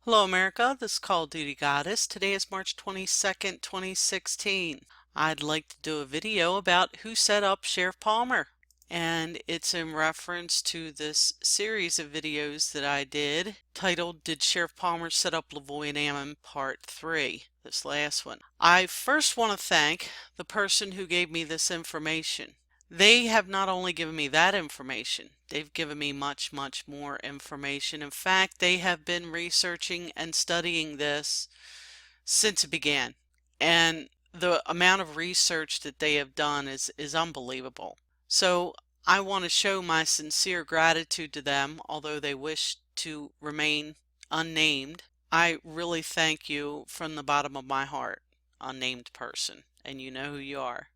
Hello America, this is Call of Duty Goddess. Today is March 22nd, 2016. I'd like to do a video about who set up Sheriff Palmer. And it's in reference to this series of videos that I did titled Did Sheriff Palmer Set Up Lavoy and Ammon Part 3, this last one. I first want to thank the person who gave me this information. They have not only given me that information, they've given me much more information. In fact, they have been researching and studying this since it began. And the amount of research that they have done is unbelievable. So I want to show my sincere gratitude to them, although they wish to remain unnamed. I really thank you from the bottom of my heart, unnamed person, and you know who you are.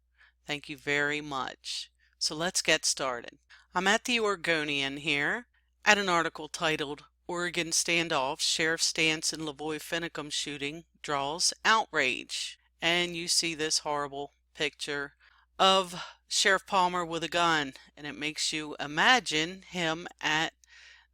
Thank you very much. So let's get started. I'm at the Oregonian here at an article titled Oregon Standoff, Sheriff Stance in Lavoy Finicum Shooting Draws Outrage. And you see this horrible picture of Sheriff Palmer with a gun, and it makes you imagine him at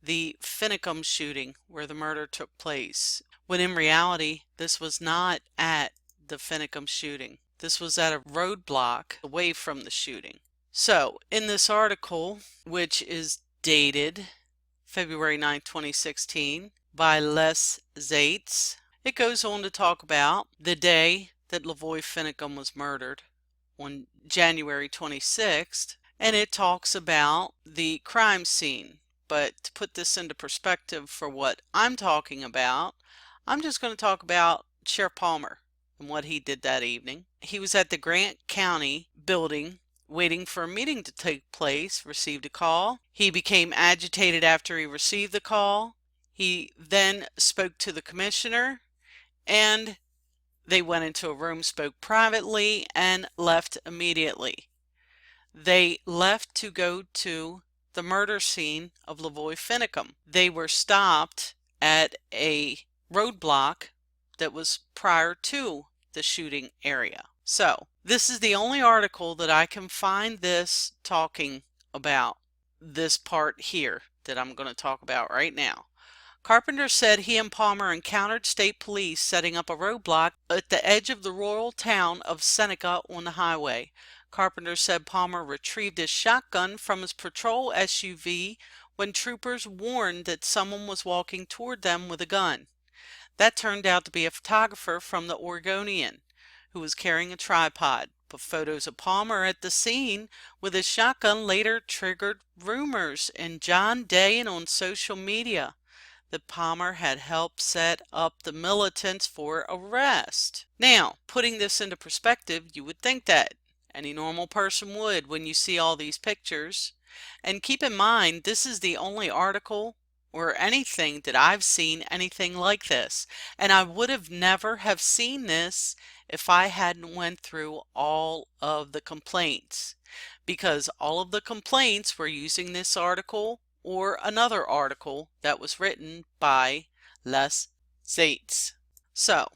the Finicum shooting where the murder took place, when in reality this was not at the Finicum shooting. This was at a roadblock away from the shooting. So, in this article, which is dated February 9, 2016, by Les Zates, it goes on to talk about the day that Lavoy Finicum was murdered on January 26th, and it talks about the crime scene. But to put this into perspective for what I'm talking about, I'm just going to talk about Sheriff Palmer and what he did that evening. He was at the Grant County building waiting for a meeting to take place, received a call. He became agitated after he received the call. He then spoke to the commissioner, and they went into a room, spoke privately, and left immediately. They left to go to the murder scene of Lavoy Finicum. They were stopped at a roadblock that was prior to the shooting area. So, this is the only article that I can find this talking about this part here that I'm going to talk about right now. Carpenter said he and Palmer encountered state police setting up a roadblock at the edge of the rural town of Seneca on the highway. Carpenter said Palmer retrieved his shotgun from his patrol SUV when troopers warned that someone was walking toward them with a gun. That turned out to be a photographer from the Oregonian who was carrying a tripod, but photos of Palmer at the scene with his shotgun later triggered rumors in John Day and on social media that Palmer had helped set up the militants for arrest. Now, putting this into perspective, you would think that. Any normal person would when you see all these pictures. And keep in mind, this is the only article or anything that I've seen anything like this. And I would have never have seen this if I hadn't went through all of the complaints. Because all of the complaints were using this article or another article that was written by Les Zates. So,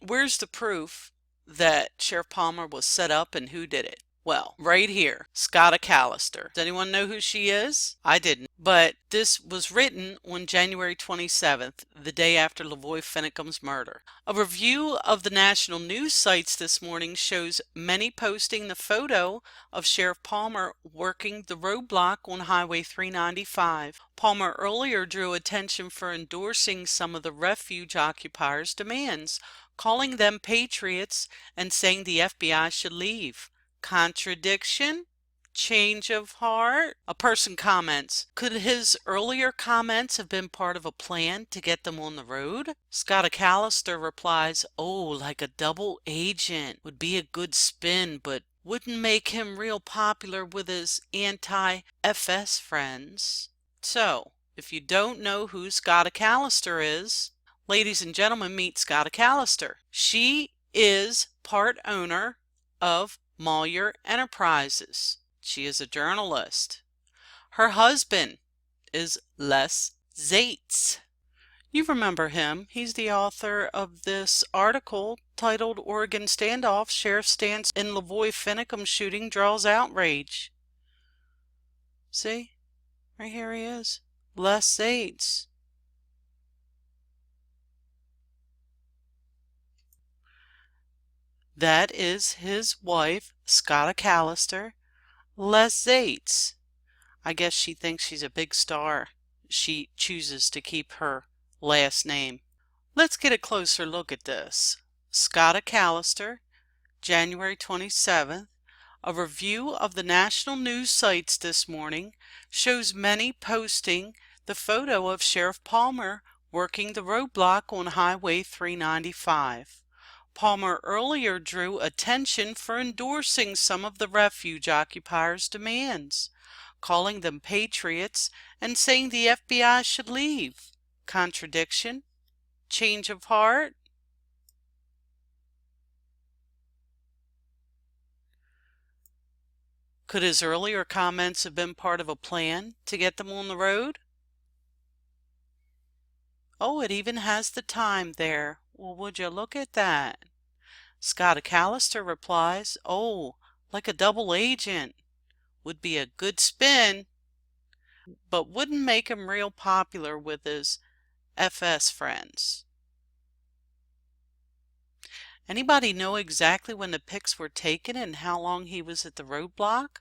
where's the proof that Sheriff Palmer was set up and who did it? Well, right here, Scotta Callister. Does anyone know who she is? I didn't. But this was written on January 27th, the day after Lavoy Finicum's murder. A review of the national news sites this morning shows many posting the photo of Sheriff Palmer working the roadblock on Highway 395. Palmer earlier drew attention for endorsing some of the refuge occupiers' demands, calling them patriots and saying the FBI should leave. Contradiction? Change of heart? A person comments, could his earlier comments have been part of a plan to get them on the road? Scotta Callister replies, oh, like a double agent would be a good spin, but wouldn't make him real popular with his anti-FS friends. So, if you don't know who Scotta Callister is, ladies and gentlemen, meet Scotta Callister. She is part owner of Moyer Enterprises. She is a journalist. Her husband is Les Zates. You remember him. He's the author of this article titled Oregon Standoff, Sheriff Stance in Lavoy Finicum Shooting Draws Outrage. See? Right here he is. Les Zates. That is his wife, Scotta Callister, Les Zates. I guess she thinks she's a big star. She chooses to keep her last name. Let's get a closer look at this. Scotta Callister, January 27th. A review of the national news sites this morning shows many posting the photo of Sheriff Palmer working the roadblock on Highway 395. Palmer earlier drew attention for endorsing some of the refuge occupiers' demands, calling them patriots and saying the FBI should leave. Contradiction? Change of heart? Could his earlier comments have been part of a plan to get them on the road? Oh, it even has the time there. Well, would you look at that? Scotta Callister replies, oh, like a double agent. Would be a good spin, but wouldn't make him real popular with his FS friends. Anybody know exactly when the pics were taken and how long he was at the roadblock?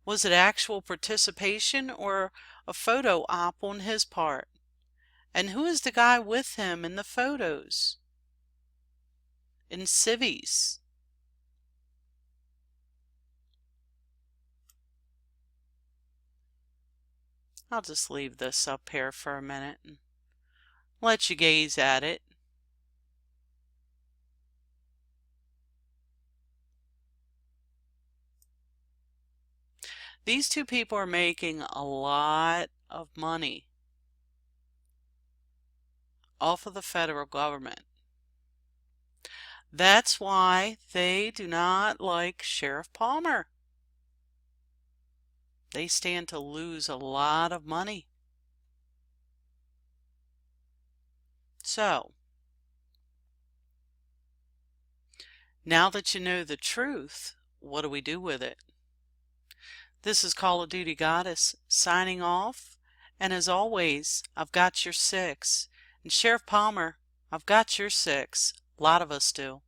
Was it actual participation or a photo op on his part? And who is the guy with him in the photos? In civvies. I'll just leave this up here for a minute and let you gaze at it. These two people are making a lot of money off of the federal government. That's why they do not like Sheriff Palmer. They stand to lose a lot of money. So, now that you know the truth, what do we do with it? This is Call of Duty Goddess signing off, and as always, I've got your 6. And Sheriff Palmer, I've got your 6. A lot of us do.